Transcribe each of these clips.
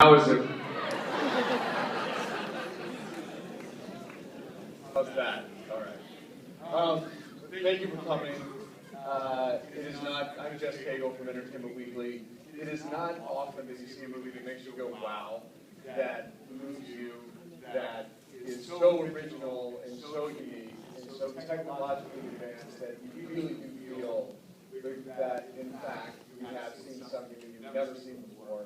How is it? How's that? All right. Thank you for coming. It is not, I'm Jess Cagle from Entertainment Weekly. It is not often that you see a movie that makes you go, wow, that moves you, that is so original and so unique and so technologically advanced that you really do feel that, in fact, you have seen something that you've never seen before.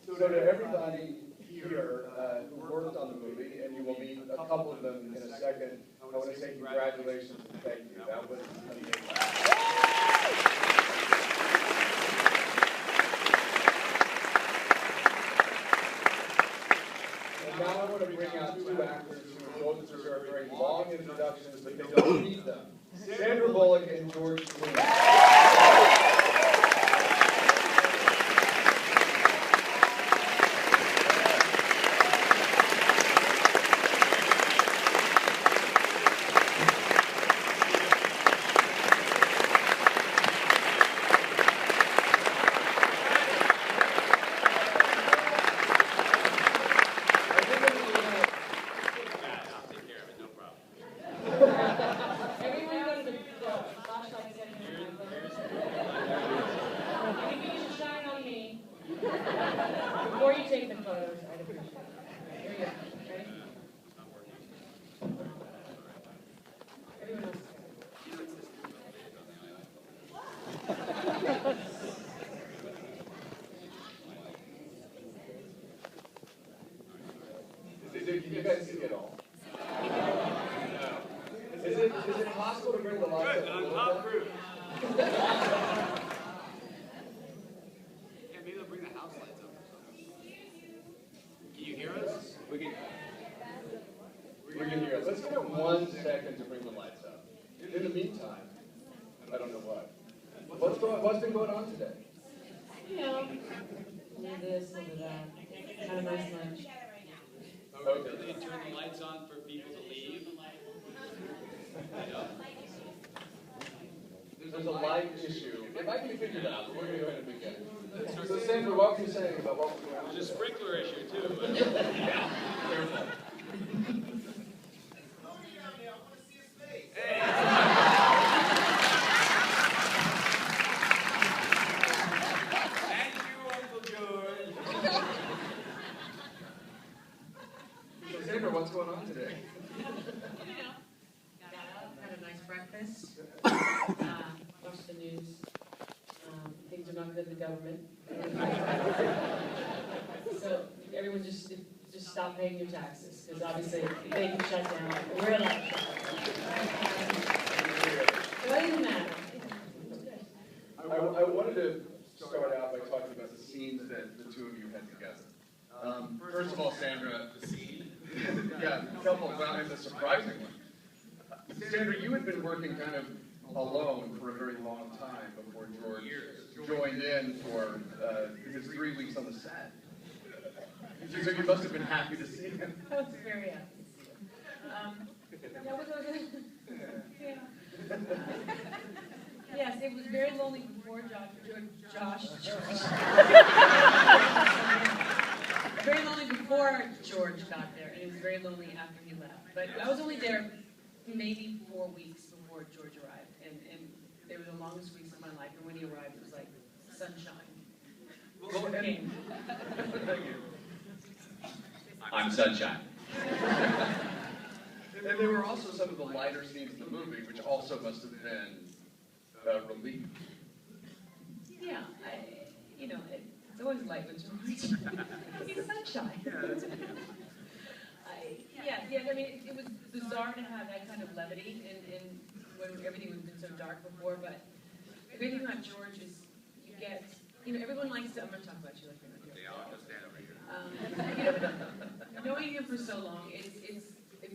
So to everybody here who worked on the movie, and you will meet a couple of them in a second, I want to say congratulations and thank you. That was amazing. And now I want to bring out two actors who both deserve very long introductions, but they don't need them. Sandra Bullock and George Clooney. Before you take the photos, I'd appreciate it. Here you go. Ready? Everyone else. Can you guys see it all? No. Is it possible to bring the lights up a little bit? Yeah, maybe they'll bring the house lights up. Can you hear us? We can hear it. Let's give it 1 second to bring the lights up. In the meantime, I don't know what. What's been going on today? You know, a little this, a little that. Had a nice lunch. Okay. Did they turn the lights on for people to leave? There's a light issue. It might be figured out, but we're going to go ahead and begin. So Sandra, what were you saying about what was going on? There's a sprinkler issue too. Yeah, careful. Thank you, Uncle George. So Sandra, what's going on today? Got up, had a nice breakfast, watched the news. Things are not good in the government. So everyone just stop paying your taxes, because obviously they can shut down. We're allowed to shut down. But other than that, I wanted to start out by talking about the scenes that the two of you had together. First of all, Sandra, the scene? Yeah, a couple of times, a surprising one. Sandra, you had been working kind of alone for a very long time before George joined in for his 3 weeks on the set. So you must have been happy to see him. I was very happy to see him. Yeah. Yes, it was very lonely before Josh. Very lonely before George got there, and it was very lonely after he left. But I was only there maybe 4 weeks before George arrived, and they were the longest weeks of my life. And when he arrived, it was like sunshine. I'm Sunshine. And there were also some of the lighter scenes in the movie, which also must have been a relief. Yeah, it's always light with George. He's sunshine. I mean, it was bizarre to have that kind of levity and when everything had been so dark before, but the great thing about George is you get, everyone likes to, I'm going to talk about you like you're not here. Knowing him for so long, it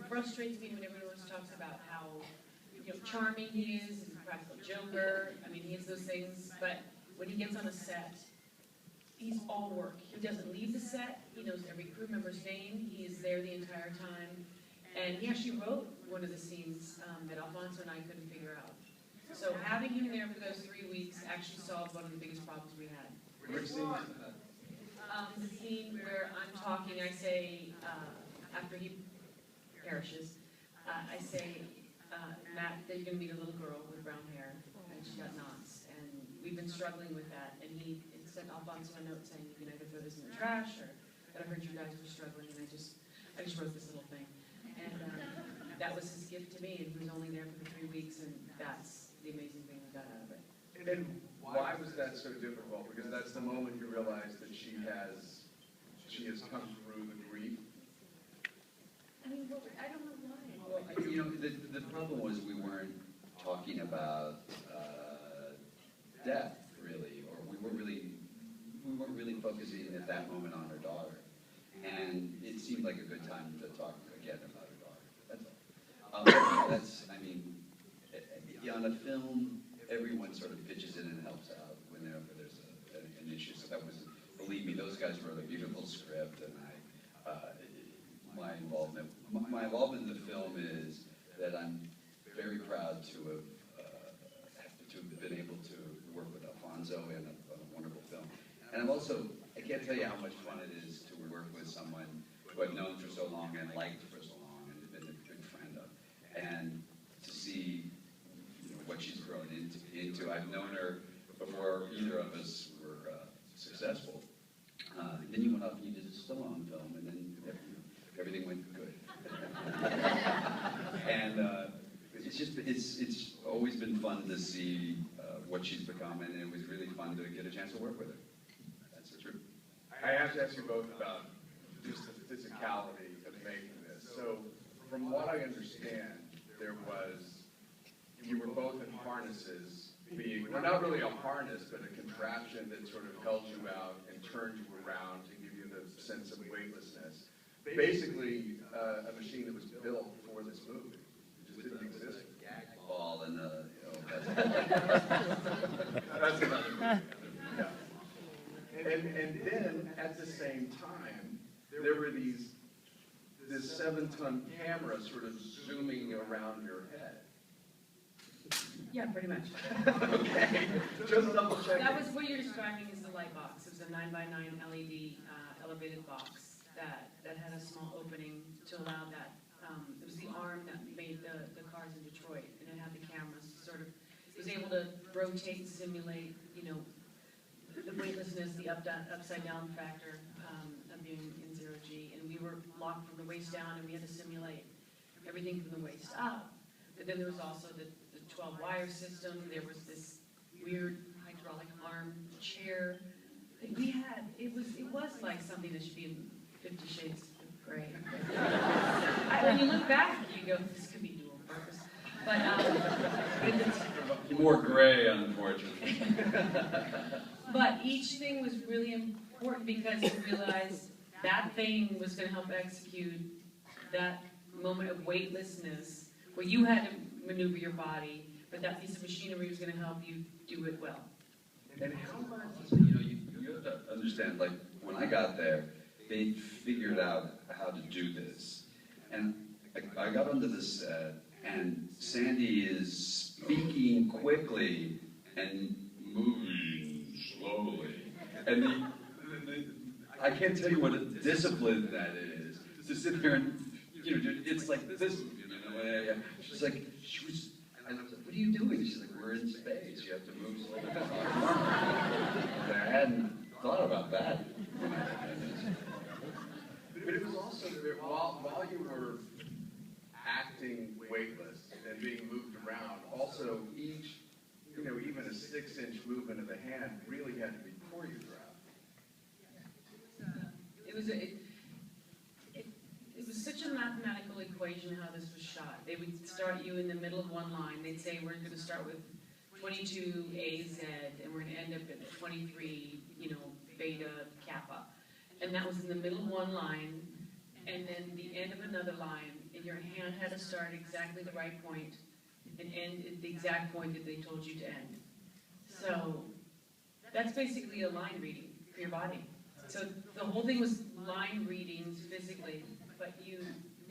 frustrates me when everyone talks about how charming he is, he's a practical joker. I mean, he has those things, but when he gets on a set, he's all work. He doesn't leave the set. He knows every crew member's name. He is there the entire time. And he actually wrote one of the scenes that Alfonso and I couldn't figure out. So having him there for those 3 weeks actually solved one of the biggest problems we had. Which scene is that? The scene where I'm talking, I say, after he perishes, I say, Matt, that you're going to meet a little girl with brown hair, and she's got knots, and we've been struggling with that. And he sent Alfonso a note saying, you can either throw this in the trash, or that I heard you guys were struggling, and I just wrote this little thing. And that was his gift to me, and he was only there for the 3 weeks, and that's the amazing thing we got out of it. And why was that so difficult? Because that's the moment you realize that she has come through the grief. I mean, well, I don't know why. Well, you know, the problem was we weren't talking about death, really, or we weren't really focusing at that moment on her daughter. And it seemed like a good time to talk again about her daughter. That's all. I mean, on a film, everyone sort of pitches in and helps out whenever there's an issue. So that was, believe me, those guys wrote a beautiful script, and my involvement in the film is that I'm very proud to have been able to work with Alfonso in a wonderful film. And I'm also, I can't tell you how much fun it is to work with someone who I've known for so long and liked for so long and been a good friend of. And to see, you know, what she's grown into. I've known her before either of us were successful. Then you went off and you did a Stallone film, and then everything went good. And it's always been fun to see what she's become, and it was really fun to get a chance to work with her. That's the truth. I have to ask you both about just the physicality of making this. So, from what I understand, you were both in harnesses, well, not really a harness, but a contraption that sort of held you out and turned you around to give you the sense of weightlessness. Basically, a machine that was built for this movie. It just didn't exist. Ball and That's another movie. Yeah. And then, at the same time, there were this 7-ton camera sort of zooming around your head. Yeah, pretty much. Okay, just double checking. That was what you're describing as the light box. It was a 9x9 LED elevated box that had a small opening to allow that. It was the arm that made the cars in Detroit, and it had the cameras. Sort of, it was able to rotate and simulate, you know, the weightlessness, the upside down factor of being in 0G. And we were locked from the waist down, and we had to simulate everything from the waist up. But then there was also the 12-wire system. There was this weird hydraulic arm chair that we had. It was like something that should be in 50 Shades of Grey. When you look back, you go, this could be dual purpose. But more gray, unfortunately. But each thing was really important because you realized that thing was going to help execute that moment of weightlessness where you had to maneuver your body, but that piece of machinery was going to help you do it well. And how much, you know, you have to understand, like, when I got there, they figured out how to do this. And I got onto the set, and Sandy is speaking quickly and moving slowly. And I can't tell you what a discipline that is. To sit there and, you know, it's like this, you know, she's like, and I was like, what are you doing? She's like, we're in space. You have to move slowly. I hadn't thought about that. But it was also, while you were acting weightless and being moved around, also each, you know, even a 6-inch movement of the hand really had to be choreographed. It was such a mathematical equation how this was shot. They would start you in the middle of one line. They'd say, we're going to start with 22 AZ, and we're going to end up at 23, you know, beta kappa. And that was in the middle of one line, and then the end of another line, and your hand had to start exactly the right point and end at the exact point that they told you to end. So that's basically a line reading for your body. So the whole thing was line readings physically, but you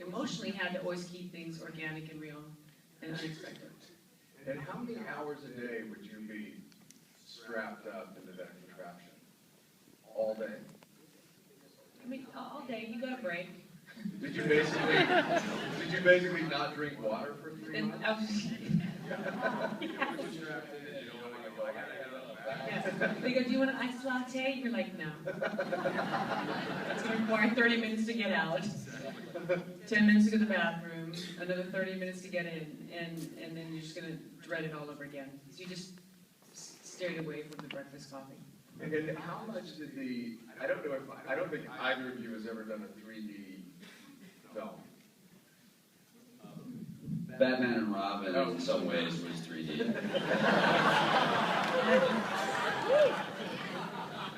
emotionally had to always keep things organic and real and unexpected. And how many hours a day would you be strapped up into that contraption? All day? I mean, all day, you got a break. Did you basically not drink water for 3 And months? I was, yeah. They go, do you want an iced latte? You're like, no. It's going to require 30 minutes to get out, 10 minutes to go to the bathroom, another 30 minutes to get in, and then you're just going to dread it all over again. So you just steered away from the breakfast coffee. And how much did I don't think either of you has ever done a 3D film. Batman and Robin, in some ways, was 3D.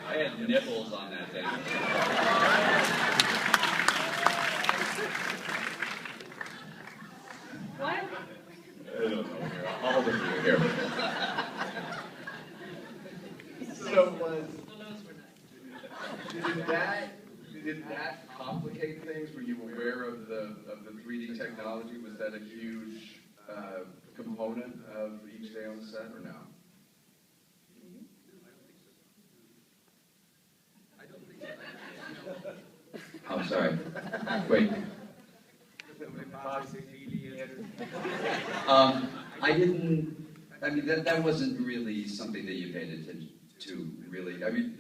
I had nipples on that thing. What? I don't know. All of you here. So Well, those were nice. did that complicate things? Were you aware of the 3D technology? Was that a huge component of each day on the set, or no? I'm sorry. Wait. I didn't. I mean, that wasn't really something that you paid attention to, really. I mean,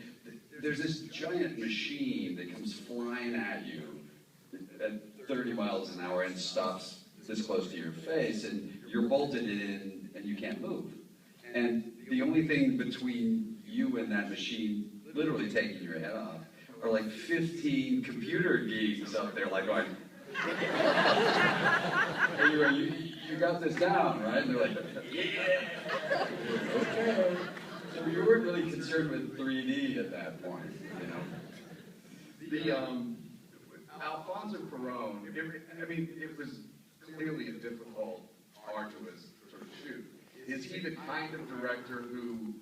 there's this giant machine that comes flying at you at 30 miles an hour and stops this close to your face, and you're bolted in and you can't move. And the only thing between you and that machine literally taking your head off are like 15 computer geeks up there like going, and you're, you got this down, right? And they're like, yeah, okay. So you weren't really concerned with 3D at that point, you know? The Alfonso Cuarón, it was clearly a difficult, arduous sort of shoot. Is he the kind of director who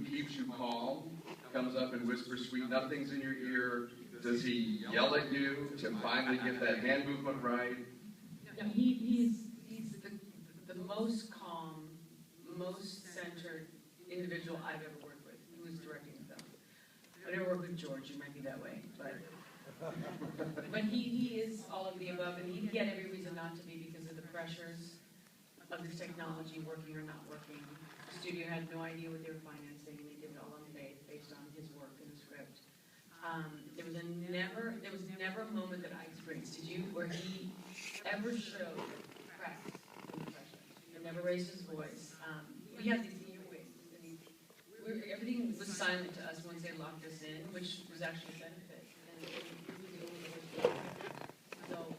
keeps you calm, comes up and whispers sweet nothings in your ear? Does he yell at you to finally get that hand movement right? No, he's the most calm, most centered individual I've ever worked with who is directing the film. I never worked with George, you might be that way, but he is all of the above, and he had every reason not to be because of the pressures of this technology working or not working. The studio had no idea what they were financing, and they did it all on faith based on his work and the script. There was never a moment that I experienced, did you, where he ever showed cracks in the pressure and never raised his voice. We had these earwigs, and everything was silent to us once they locked us in, which was actually a benefit. And it was the only way to do it. So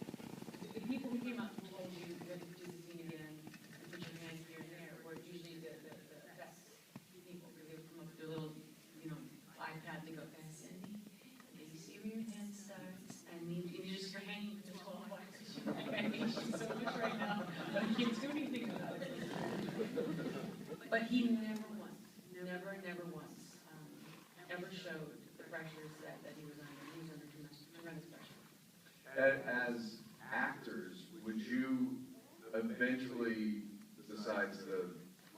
the people who came out and told you you had to do the scene again and put your hands here and there were usually the best people, because they would come up with their little, iPad and go, Cindy, did you see where your hand starts? And you just, your hand, you can just hold on. She's so much right now, but I can't do anything about it. But he never once ever showed the pressures that he was under. He was under tremendous pressure. As actors, would you eventually, besides the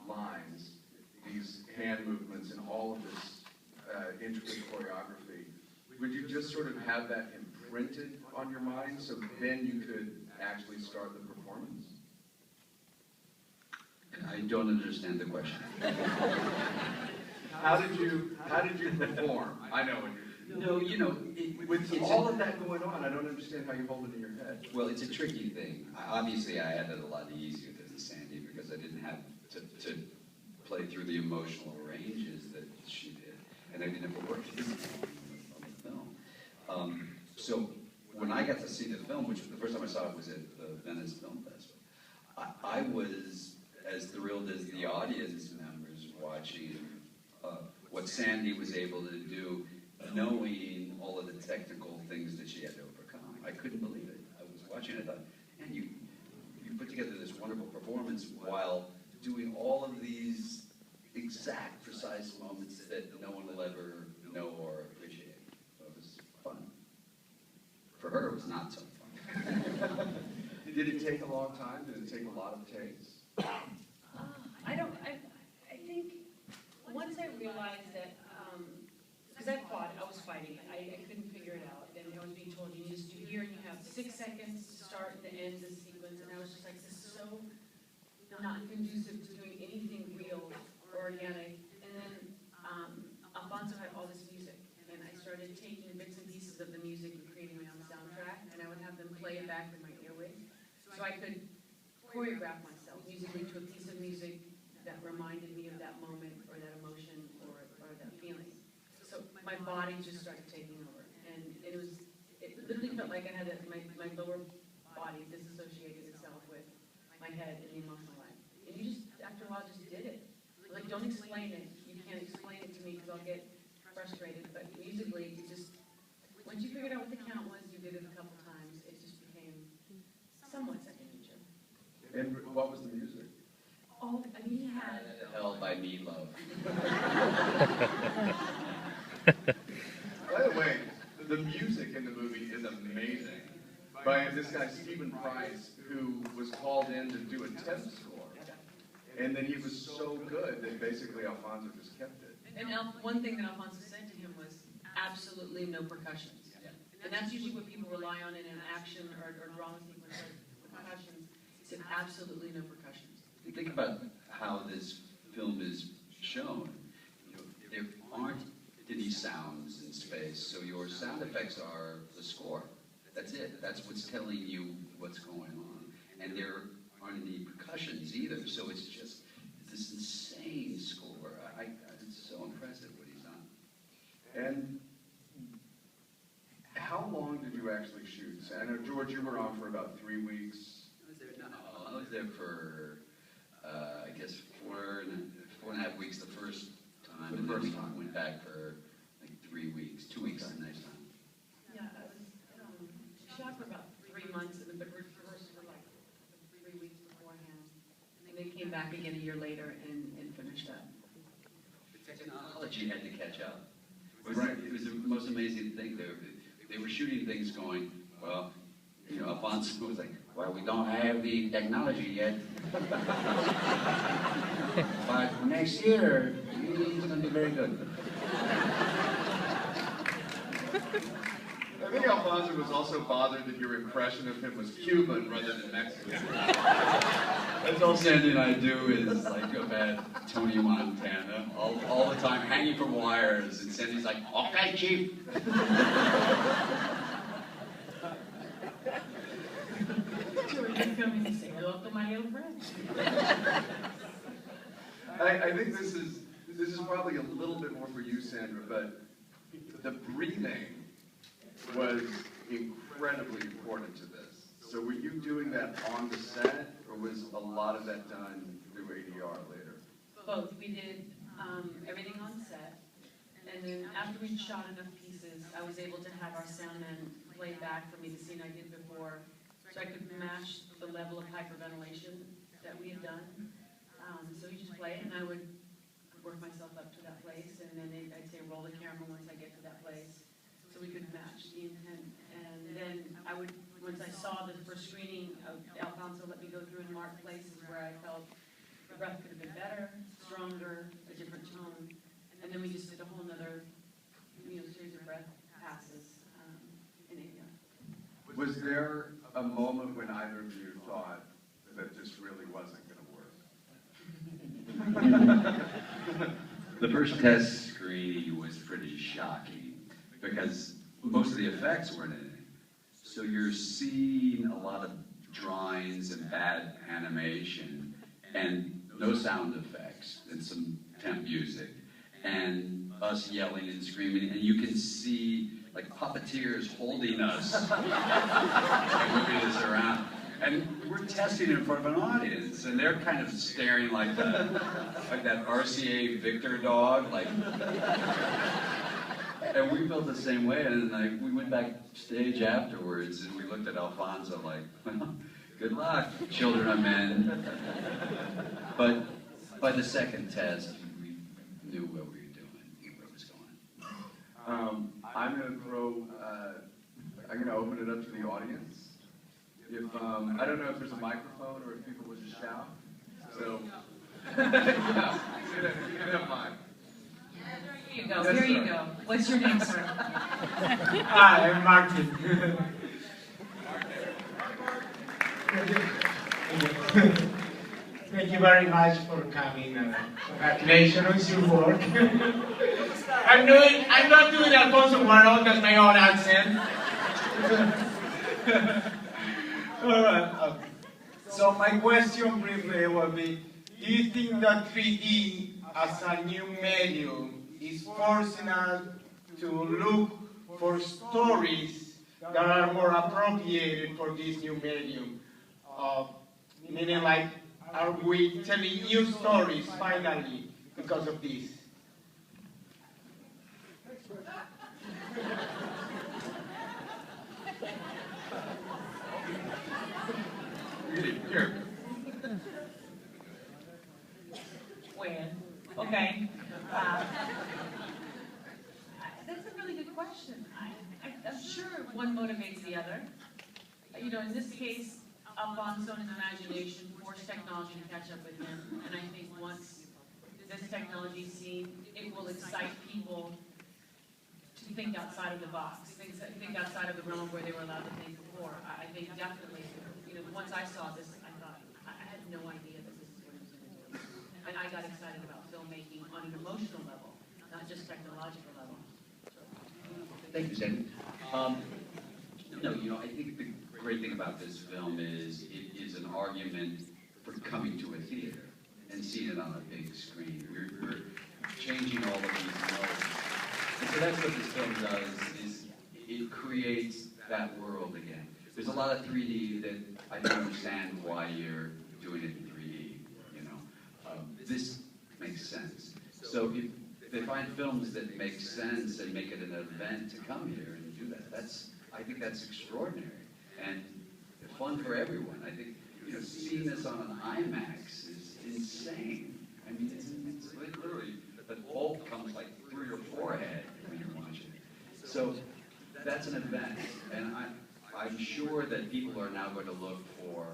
lines, these hand movements and all of this intricate choreography, would you just sort of have that imprinted on your mind so then you could actually start the performance? I don't understand the question. How did you perform? I know when you're... No, With all of that going on, I don't understand how you hold it in your head. Well, it's a tricky thing. Obviously, I had it a lot easier than Sandy because I didn't have to play through the emotional ranges that she did, and I didn't have to work on the film. So when I got to see the film, which the first time I saw it was at the Venice Film Festival, I was as thrilled as the audience members watching what Sandy was able to do, knowing all of the technical things that she had to overcome. I couldn't believe it. I was watching it, I thought, man, you put together this wonderful performance while doing all of these exact, precise moments that no one will ever know or appreciate. So it was fun. For her, it was not so fun. Did it take a long time? Did it take a lot of takes? I think once I realized that, because I was fighting, I couldn't figure it out, and 6 seconds to start and to end the sequence, and I was just like, this is so not conducive to doing anything real or organic. And then Alfonso had all this music, and I started taking bits and pieces of the music and creating my own soundtrack, and I would have them play it back in my earwaves, so I could choreograph myself musically to a piece of music that reminded me of that moment or that emotion or that feeling. So my body just started taking over, and it literally felt like I had my lower body disassociated itself with my head and the emotional life. And you just, after a while, just did it. Like, don't explain it. You can't explain it to me because I'll get frustrated. But musically, you just, once you figured out what the count was, you did it a couple times, it just became somewhat second nature. And what was the music? Oh, I mean, he had... Held by Meatloaf. By the way, the music in the movie is amazing. By this guy, Stephen Price, who was called in to do a test score. And then he was so good that basically Alfonso just kept it. And one thing that Alfonso said to him was absolutely no percussions. And that's usually what people rely on in an action or drama sequence, like percussions. He said absolutely no percussions. Think about how this film is shown. You know, there aren't any sounds in space, so your sound effects are the score. That's it. That's what's telling you what's going on. And there aren't any percussions either, so it's just this insane score. It's so impressive what he's done. And how long did you actually shoot? I know, George, you were on for about 3 weeks. I was there for, I guess, 4.5 weeks the first time, and then we went back for like 3 weeks, 2 weeks the next time. Yeah, I was shot for about 3 months, and the rehearsals were like 3 weeks beforehand. And then came back again a year later and finished up. The technology had to catch up. It was the most amazing thing. They were shooting things going, well, you know, Alfonso was like, well, we don't have the technology yet. But next year, he's going to be very good. I think Alfonso was also bothered that your impression of him was Cuban rather than Mexican. That's all Sandy and I do is like go bad Tony Montana all the time, hanging from wires, and Sandy's like, okay, chief. George coming and say hello to my old friend. I think this is probably a little bit more for you, Sandra, but the breathing was incredibly important to this. So were you doing that on the set, or was a lot of that done through ADR later? Both. We did everything on set, and then after we'd shot enough pieces, I was able to have our soundman play back for me the scene I did before, so I could match the level of hyperventilation that we had done. So we just play it, and I would work myself up to that place, and then I'd say roll the camera once I get to that place, so we could match the intent. And then I would, once I saw the first screening of Alfonso, let me go through and mark places where I felt the breath could have been better, stronger, a different tone. And then we just did a whole nother, series of breath passes in ADR. Was there a moment when either of you thought that this really wasn't going to work? The first test screening was pretty shocking because most of the effects weren't in it. So you're seeing a lot of drawings and bad animation and no sound effects and some temp music and us yelling and screaming, and you can see like puppeteers holding us and moving us around. And we're testing in front of an audience, and they're kind of staring like that RCA Victor dog, like. And we felt the same way, and like we went backstage afterwards, and we looked at Alfonso like, well, good luck, children of men. But by the second test, we knew what we were doing, where it was going. I'm going to open it up to the audience. If I don't know if there's a microphone or if people would just shout. So, yeah, you can have mine. Here you go. Yes, here you go. What's your name, sir? Hi, I'm Martin. Thank you very much for coming. Congratulations on your work. I'm not doing Alfonso Cuarón, that's my own accent. All right. So my question briefly will be, do you think that 3D as a new medium is forcing us to look for stories that are more appropriated for this new medium? Meaning like, are we telling new stories finally because of this? Here. When? Okay. That's a really good question. I'm sure one motivates the other. You know, in this case, Alfonso and his imagination forced technology to catch up with him, and I think once this technology is seen, it will excite people to think outside of the box, think outside of the realm where they were allowed to think before. I think definitely, you know, once I saw this, I thought, I had no idea that this is what it was going to do. And I got excited about filmmaking on an emotional level, not just technological level. Thank you, Sandy. No, you know, I think the great thing about this film is it is an argument for coming to a theater and seeing it on a big screen. We're changing all of these modes. And so that's what this film does, is it creates that world again. There's a lot of 3D that I don't understand why you're doing it in 3D, you know. This makes sense. So if they find films that make sense and make it an event to come here and do that, I think that's extraordinary and fun for everyone. I think, you know, seeing this on an IMAX is insane. I mean, it's literally, the bolt comes like through your forehead when you're watching it. So that's an event, and I'm sure that people are now going to look for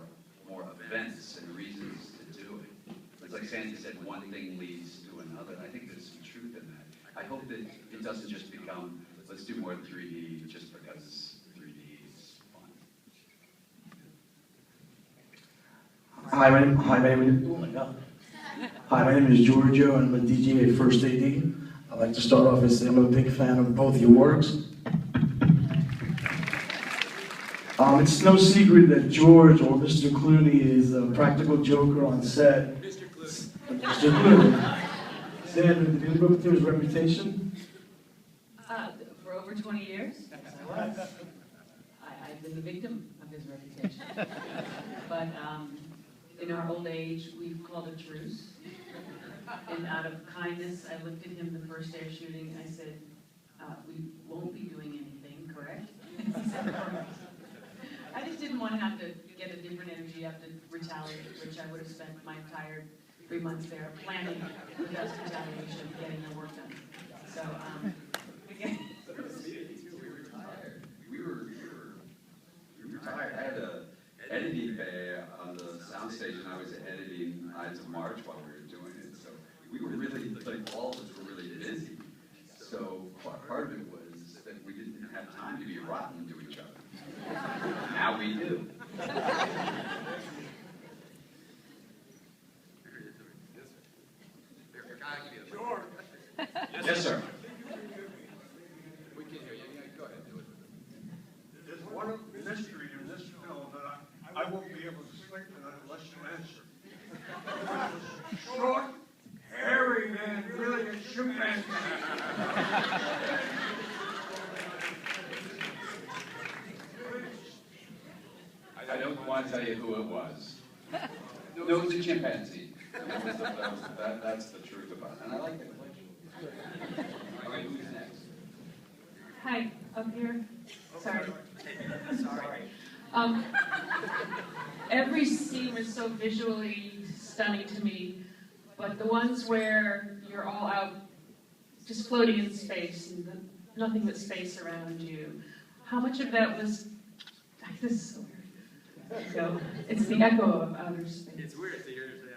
more events and reasons to do it. It's like Sandy said, one thing leads to another. I think there's some truth in that. I hope that it doesn't just become, let's do more 3D just because 3D is fun. Hi, my name is Giorgio, and I'm a DJ at First AD. I'd like to start off and say I'm a big fan of both your works. It's no secret that George, or Mr. Clooney, is a practical joker on set. Mr. Clooney. Mr. Clooney. Sandra, did you live up to his reputation? For over 20 years, I've been the victim of his reputation. But in our old age, we've called a truce. And out of kindness, I looked at him the first day of shooting. I said, we won't be doing anything, correct? He said, correct. I just didn't want to have to get a different energy, have to retaliate, which I would have spent my entire 3 months there planning the best retaliation, getting the work done. So, again. We were tired. We were tired. I had an editing bay on the soundstage, and I was editing Ides of March while we were doing it. So we were really, like, all of us were really busy. So part of it was that we didn't have time to be rotten to each other. Now we do. Yes, sir. We can hear you. Go ahead, do it. There's one mystery in this film that I won't be able to sleep tonight unless you answer. Short, hairy man, really a chimpanzee. I don't want to tell you who it was. No, it was a chimpanzee. That's the truth about it. And I like that question. All right, who's next? Hi, up here. Sorry. Every scene was so visually stunning to me, but the ones where you're all out just floating in space and nothing but space around you, how much of that was, this is so weird. So, it's the echo of outer space. It's weird to hear you say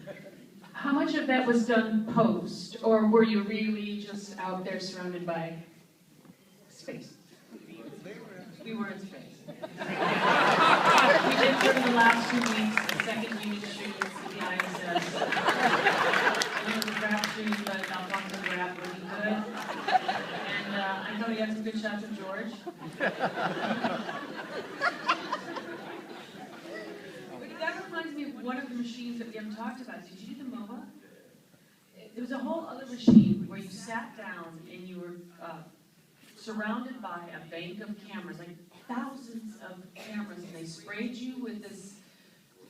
that. How much of that was done post, or were you really just out there surrounded by space? We were in space. We did over the last 2 weeks, the second unit shooting the ISS. One of the draft shooting, but Alfonso draft looking good. And I know he had some good shots of George. But that reminds me of one of the machines that we haven't talked about. Did you do the MOA? There was a whole other machine where you sat down and you were surrounded by a bank of cameras, like thousands of cameras, and they sprayed you with this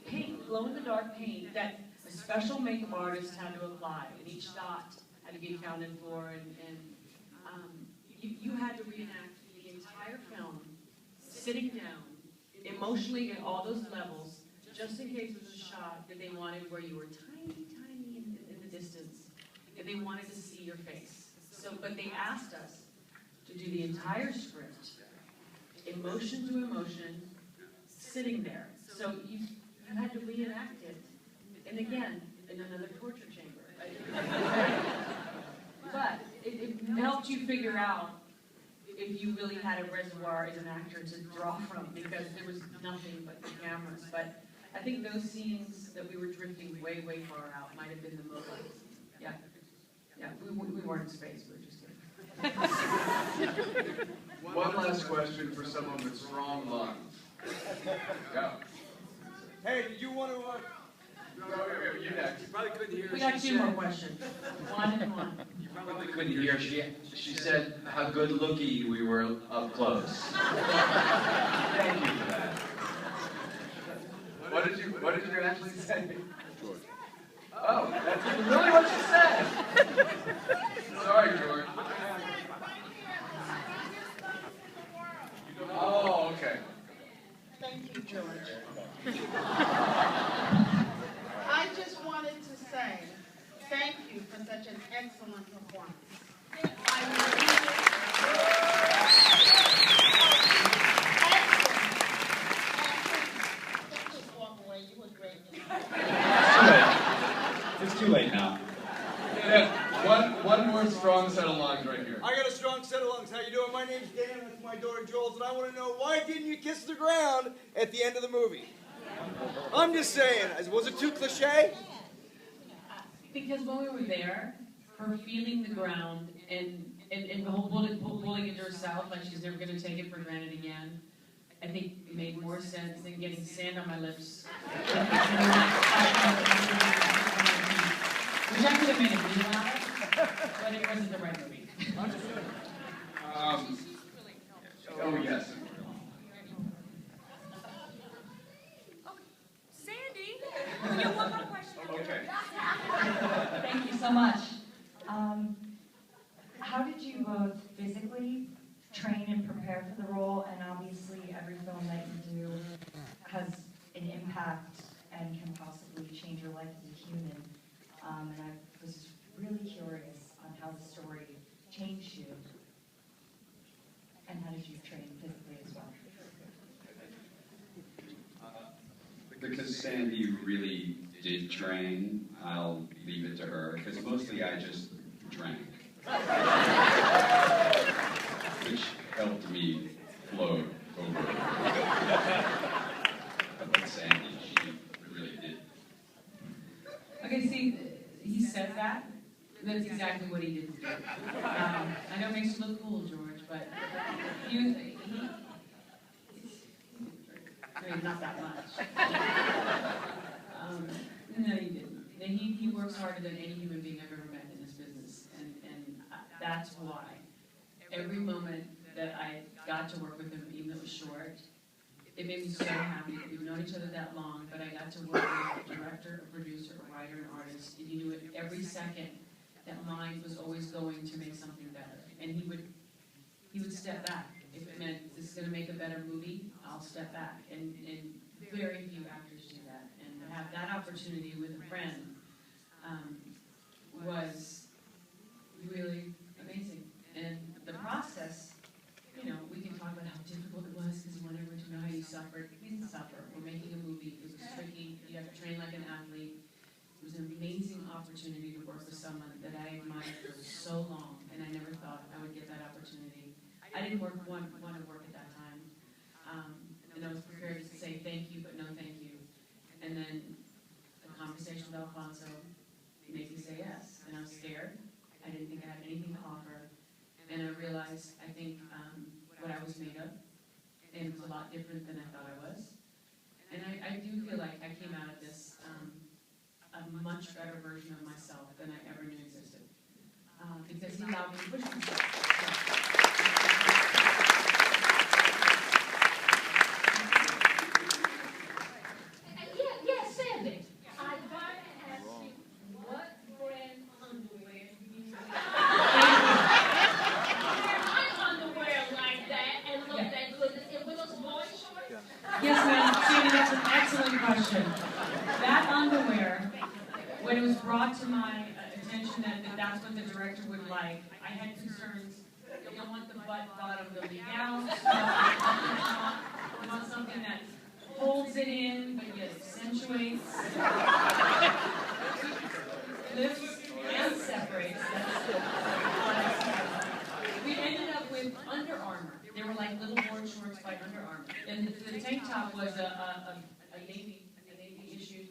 paint, glow-in-the-dark paint that a special makeup artist had to apply, and each dot had to be accounted for, and you had to reenact the entire film, sitting down, emotionally at all those levels, just in case there was a shot that they wanted where you were tiny, tiny in the distance, and they wanted to see your face. So, but they asked us to do the entire script, emotion to emotion, sitting there. So you had to reenact it, and again, in another torture chamber. But it helped you figure out if you really had a reservoir as an actor to draw from, because there was nothing but the cameras. But I think those scenes that we were drifting way, way far out might have been the most. Yeah, yeah, we weren't in space, we were just kidding. One last question for someone with strong lungs. Go. Hey, did you want to, You next. You probably couldn't hear her. We got She 2 more said- questions. One and one. You probably couldn't hear. She said how good looky we were up close. Thank you for that. What did you actually say? Oh, that's really what you said. Sorry, George. Oh, okay. Thank you, George. I just wanted to say thank you for such an excellent performance. Don't just walk away. You were great. It's too late now. Yeah, one more strong set of lungs right here. I got a strong set of lungs. How you doing? My name's Dan. That's my daughter Jules, and I want to know, why didn't you kiss the ground at the end of the movie? I'm just saying. Was it too cliche? Because when we were there, her feeling the ground and the whole pulling it to herself, like she's never going to take it for granted again, I think it made more sense than getting sand on my lips. Which I could have made a video out of, but it wasn't the right movie. Oh, yes. Sandy, you have one more question. Okay. Thank you so much. How did you physically train and prepare for the role? And obviously, every film that you do has an impact and can possibly change your life as a human. And I was really curious on how the story changed you. And how did you train physically as well? Because Sandy really did train, I'll leave it to her, because mostly I just drank. Which helped me float over. But Sandy, she really did. Okay, see, he says that. That's exactly what he didn't do. I know it makes you look cool, George, but he I mean, not that much. No, he didn't. He works harder than any human being I've ever met in this business, and that's why every moment that I got to work with him, even though it was short, it made me so happy that we've known each other that long, but I got to work with a director, a producer, a writer, an artist, and you knew it every second that mind was always going to make something better. And he would step back. If it meant this is going to make a better movie, I'll step back. And very few actors do that. And to have that opportunity with a friend was really amazing. And the process, you know, we can talk about how difficult it was because you want everyone to know how you suffered. We didn't suffer. We're making a movie. It was tricky. You have to train like an athlete. It was an amazing opportunity to work with someone that I admired for so long, and I never thought I would get that opportunity. I didn't want to work at that time, and I was prepared to say thank you, but no thank and it was a lot different than I thought I was. And I do feel like I came out of this a much better version of myself than I ever knew existed. Because he allowed me to push myself. Yes, Sandy. I gotta ask you, what brand underwear do you wear? My underwear like that and look that good. And with those boy shorts? Yes, ma'am. Sandy, that's an excellent question. That underwear, when it was brought to my attention that that's what the director would like, I had concerns. You don't want the butt bottom really out. You want something that holds it in, but yet accentuates, lifts, and separates. We ended up with Under Armour. They were like little board shorts by Under Armour. And the tank top was a navy issued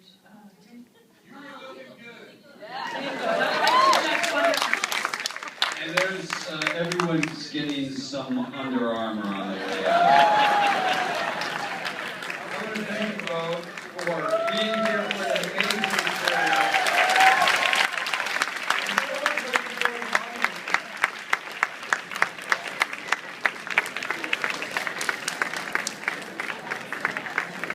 tank. And there's, everyone's getting some Under Armour on their way out. I want to thank you both for being here with